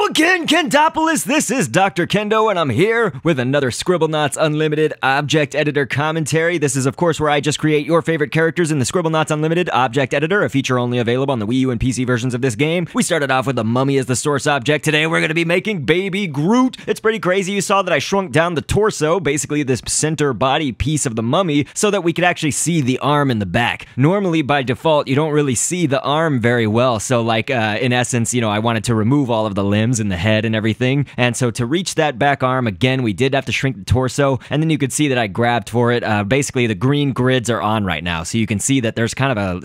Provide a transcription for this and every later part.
again, Kendopolis. This is Dr. Kendo, and I'm here with another Scribblenauts Unlimited object editor commentary. This is, of course, where I just create your favorite characters in the Scribblenauts Unlimited object editor, a feature only available on the Wii U and PC versions of this game. We started off with the mummy as the source object. Today, we're going to be making Baby Groot. It's pretty crazy. You saw that I shrunk down the torso, basically this center body piece of the mummy, so that we could actually see the arm in the back. Normally, by default, you don't really see the arm very well, so like, in essence, you know, I wanted to remove all of the limbs and the head and everything, and so to reach that back arm, again, we did have to shrink the torso, and then you could see that I grabbed for it. Basically, the green grids are on right now, so you can see that there's kind of a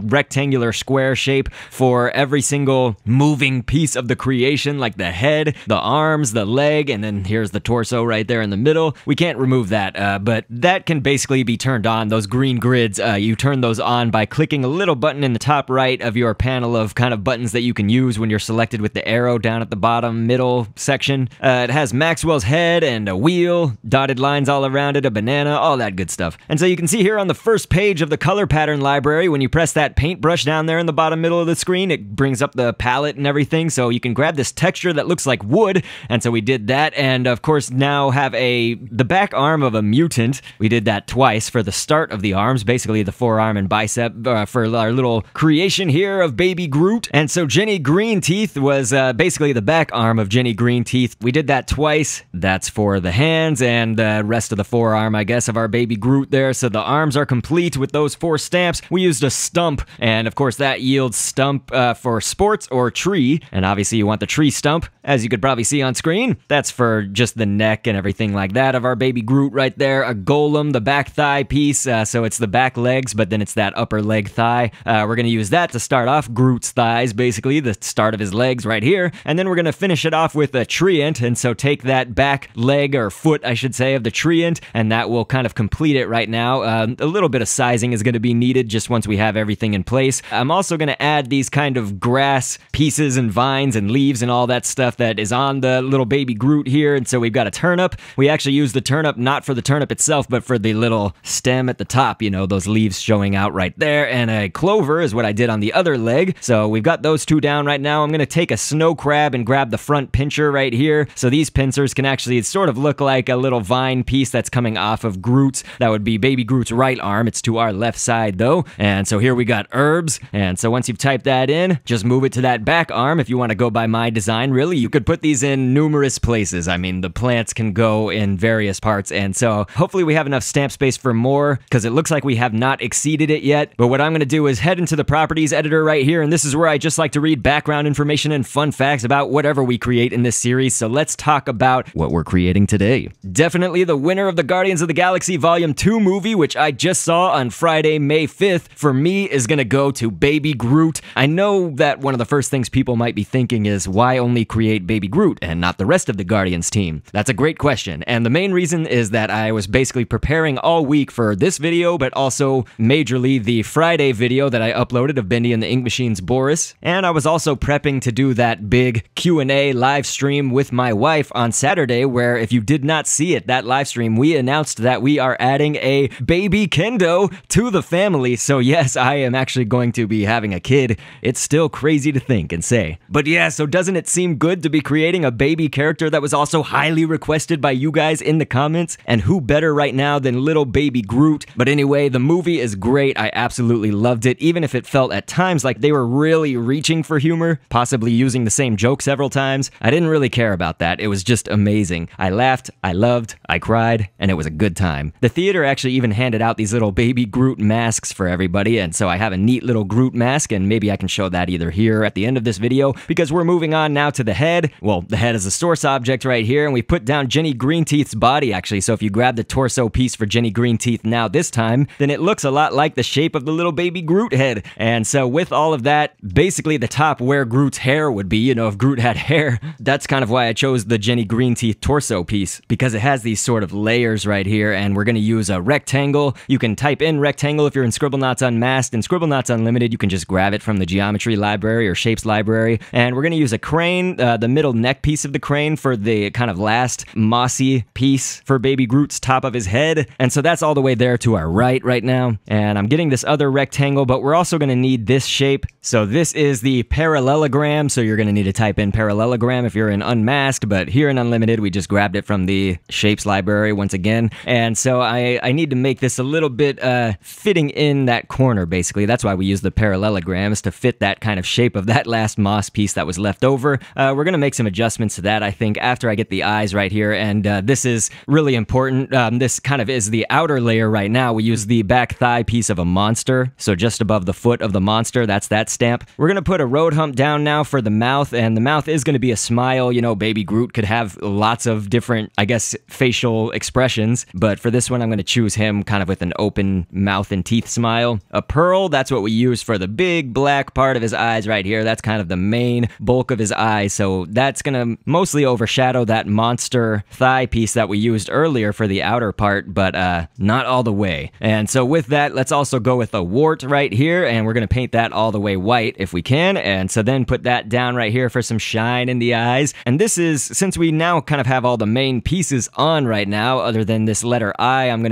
rectangular square shape for every single moving piece of the creation, like the head, the arms, the leg, and then here's the torso right there in the middle. We can't remove that, but that can basically be turned on. Those green grids, you turn those on by clicking a little button in the top right of your panel of kind of buttons that you can use when you're selected with the arrow down at the bottom middle section. It has Maxwell's head and a wheel, dotted lines all around it, a banana, all that good stuff. And so you can see here on the first page of the color pattern library, when you press that paintbrush down there in the bottom middle of the screen, it brings up the palette and everything, so you can grab this texture that looks like wood, and so we did that, and of course now have the back arm of a mutant. We did that twice for the start of the arms, basically the forearm and bicep, for our little creation here of Baby Groot. And so Jenny Greenteeth was basically the back arm of Jenny Greenteeth. We did that twice. That's for the hands and the rest of the forearm, I guess, of our Baby Groot there. So the arms are complete with those 4 stamps. We used a stump, and of course that yields stump for sports or tree, and obviously you want the tree stump, as you could probably see on screen. That's for just the neck and everything like that of our Baby Groot right there. A golem, the back thigh piece, so it's the back legs, but then it's that upper leg thigh. We're going to use that to start off Groot's thighs, basically, the start of his legs right here, and then we're going to finish it off with a treant, and so take that back leg, or foot, I should say, of the treant, and that will kind of complete it right now. A little bit of sizing is going to be needed just once we have everything in place. I'm also going to add these kind of grass pieces and vines and leaves and all that stuff that is on the little Baby Groot here, and so we've got a turnip. We actually use the turnip not for the turnip itself, but for the little stem at the top, you know, those leaves showing out right there, and a clover is what I did on the other leg. So we've got those 2 down right now. I'm going to take a snow crab and grab the front pincher right here. So these pincers can actually sort of look like a little vine piece that's coming off of Groot's. That would be Baby Groot's right arm. It's to our left side though. And so here we got herbs. And so once you've typed that in, just move it to that back arm. If you want to go by my design, really, you could put these in numerous places. I mean, the plants can go in various parts. And so hopefully we have enough stamp space for more, because it looks like we have not exceeded it yet. But what I'm going to do is head into the properties editor right here, and this is where I just like to read background information and fun facts about whatever we create in this series. So let's talk about what we're creating today. Definitely the winner of the Guardians of the Galaxy Volume 2 movie, which I just saw on Friday, May 5th, for me is going to go to Baby Groot. I know that one of the first things people might be thinking is, why only create Baby Groot and not the rest of the Guardians team? That's a great question, and the main reason is that I was basically preparing all week for this video, but also majorly the Friday video that I uploaded of Bendy and the Ink Machine's Boris, and I was also prepping to do that big Q&A live stream with my wife on Saturday, where if you did not see it, that live stream, we announced that we are adding a baby Kendo to the family. So yes, I am actually going to be having a kid. It's still crazy to think and say. But yeah, so doesn't it seem good to be creating a baby character that was also highly requested by you guys in the comments? And who better right now than little Baby Groot? But anyway, the movie is great. I absolutely loved it, even if it felt at times like they were really reaching for humor, possibly using the same joke several times. I didn't really care about that. It was just amazing. I laughed, I loved, I cried, and it was a good time. The theater actually even handed out these little Baby Groot masks for everybody, and so I have a neat little Groot mask, and maybe I can show that either here at the end of this video, because we're moving on now to the head. Well, the head is a source object right here, and we put down Jenny Greenteeth's body, actually, so if you grab the torso piece for Jenny Greenteeth now this time, then it looks a lot like the shape of the little Baby Groot head. And so with all of that, basically the top where Groot's hair would be, you know, if Groot had hair, that's kind of why I chose the Jenny Greenteeth torso piece, because it has these sort of layers right here, and we're going to use a rectangle. You can type in rectangle if you're in Scribblenauts Unmasked. In Scribblenauts Unlimited, you can just grab it from the geometry library or shapes library. And we're going to use a crane, the middle neck piece of the crane for the kind of last mossy piece for Baby Groot's top of his head. And so that's all the way there to our right now. And I'm getting this other rectangle, but we're also going to need this shape. So this is the parallelogram, so you're going to need to type in in Parallelogram if you're in Unmasked, but here in Unlimited, we just grabbed it from the Shapes library once again. And so I need to make this a little bit fitting in that corner, basically. That's why we use the parallelograms, to fit that kind of shape of that last moss piece that was left over. We're going to make some adjustments to that, I think, after I get the eyes right here. And this is really important. This kind of is the outer layer right now. We use the back thigh piece of a monster. So just above the foot of the monster, that's that stamp. We're going to put a road hump down now for the mouth, and the mouth is going to be a smile. You know, Baby Groot could have lots of different, I guess, facial expressions, but for this one, I'm going to choose him kind of with an open mouth and teeth smile. A pearl, that's what we use for the big black part of his eyes right here. That's kind of the main bulk of his eyes, so that's going to mostly overshadow that monster thigh piece that we used earlier for the outer part, but not all the way. And so with that, let's also go with a wart right here, and we're going to paint that all the way white if we can, and so then put that down right here for some shine in the eyes. And this is, since we now kind of have all the main pieces on right now, other than this letter I, I'm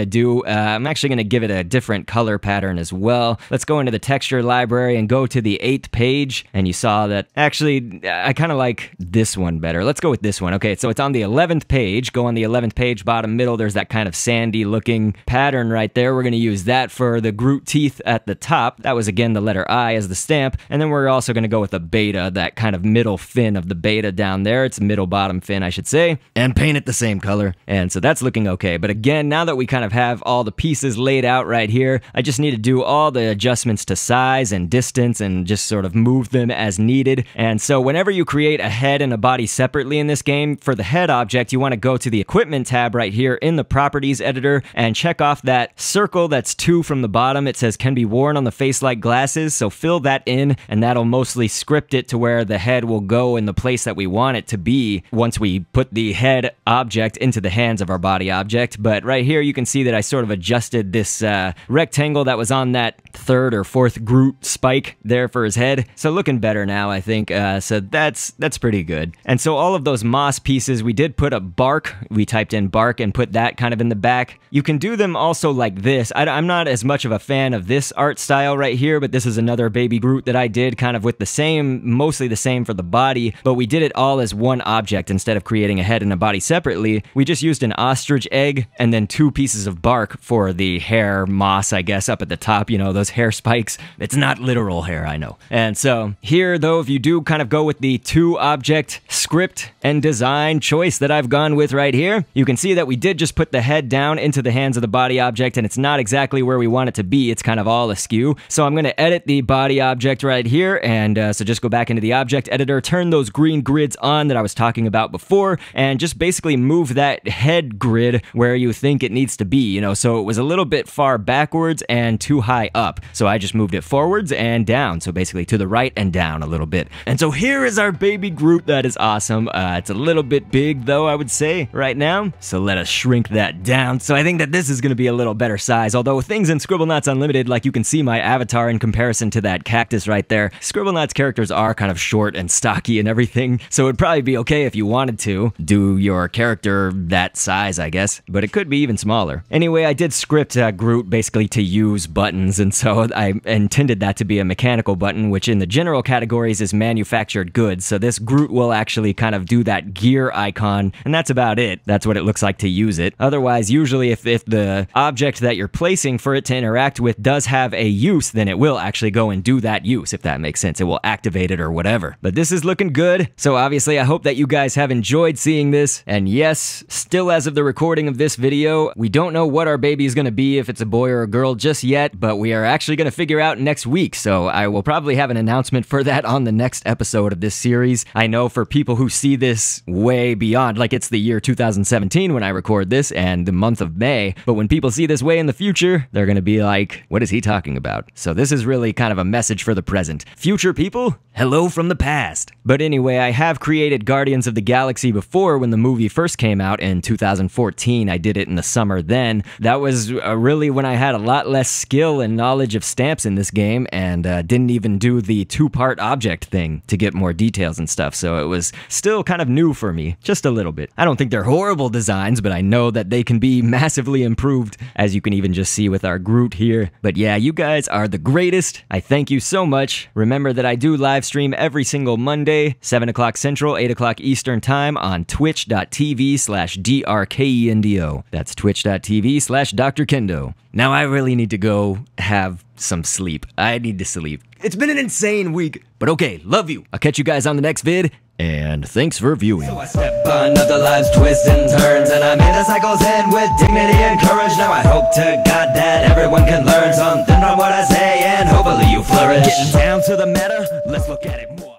actually going to give it a different color pattern as well. Let's go into the texture library and go to the 8th page, and you saw that, actually, I kind of like this one better. Let's go with this one. Okay, so it's on the 11th page. Go on the 11th page, bottom middle, there's that kind of sandy looking pattern right there. We're going to use that for the Groot teeth at the top. That was, again, the letter I as the stamp, and then we're also going to go with a beta, that kind of middle fin of the beta down there. It's middle bottom fin, I should say, and paint it the same color. And so that's looking okay. But again, now that we kind of have all the pieces laid out right here, I just need to do all the adjustments to size and distance and just sort of move them as needed. And so whenever you create a head and a body separately in this game, for the head object, you want to go to the equipment tab right here in the properties editor and check off that circle that's 2 from the bottom. It says can be worn on the face like glasses. So fill that in, and that'll mostly script it to where the head will go in the place that we want it to be once we put the head object into the hands of our body object. But right here, you can see that I sort of adjusted this rectangle that was on that 3rd or 4th Groot spike there for his head. So looking better now, I think. So that's pretty good. And so all of those moss pieces, we did put a bark. We typed in bark and put that kind of in the back. You can do them also like this. I'm not as much of a fan of this art style right here, but this is another Baby Groot that I did kind of with the same, mostly the same for the body, but we did it all as one object instead of creating a head and a body separately. We just used an ostrich egg and then 2 pieces of bark for the hair moss, I guess, up at the top, you know, those hair spikes. It's not literal hair, I know. And so here, though, if you do kind of go with the 2 object script and design choice that I've gone with right here, you can see that we did just put the head down into the hands of the body object, and it's not exactly where we want it to be. It's kind of all askew. So I'm going to edit the body object right here, and so just go back into the object editor, turn those green grids on that I was talking about before, and just basically move that head grid where you think it needs to be, you know, so it was a little bit far backwards and too high up. So I just moved it forwards and down, so basically to the right and down a little bit. And so here is our Baby Groot. That is awesome. It's a little bit big, though, I would say, right now. So let us shrink that down. So I think that this is going to be a little better size, although things in Scribblenauts Unlimited, like you can see my avatar in comparison to that cactus right there, Scribblenauts characters are kind of short and stocky and everything, so it'd probably be okay if you wanted to do your character that size, I guess, but it could be even smaller. Anyway, I did script Groot basically to use buttons, and so I intended that to be a mechanical button, which in the general categories is manufactured goods, so this Groot will actually kind of do that gear icon, and that's about it. That's what it looks like to use it. Otherwise, usually if the object that you're placing for it to interact with does have a use, then it will actually go and do that use, if that makes sense. It will activate it or whatever. But this is looking good, so obviously I hope that you guys have enjoyed seeing this, and yes, still as of the recording of this video, we don't know what our baby is going to be, if it's a boy or a girl just yet, but we are actually going to figure out next week, so I will probably have an announcement for that on the next episode of this series. I know for people who see this way beyond, like it's the year 2017 when I record this, and the month of May, but when people see this way in the future, they're going to be like, what is he talking about? So this is really kind of a message for the present. Future people, hello from the past. But anyway, I have created Guardians of the Galaxy before when the movie first came out in 2014. I did it in the summer then. That was really when I had a lot less skill and knowledge of stamps in this game, and didn't even do the 2-part object thing to get more details and stuff, so it was still kind of new for me, just a little bit. I don't think they're horrible designs, but I know that they can be massively improved, as you can even just see with our Groot here. But yeah, you guys are the greatest. I thank you so much. Remember that I do live stream every single Monday, Wednesday, 7 o'clock Central, 8 o'clock Eastern Time on twitch.tv/DRKENDO. That's twitch.tv/Dr. Kendo. Now I really need to go have some sleep. I need to sleep. It's been an insane week. But okay, love you. I'll catch you guys on the next vid, and thanks for viewing. So I step on other lives' twists and turns, and I made the cycles end with dignity and courage. Now I hope to God that everyone can learn something from what I say, and hopefully you flourish. Getting down to the matter, let's look at it more.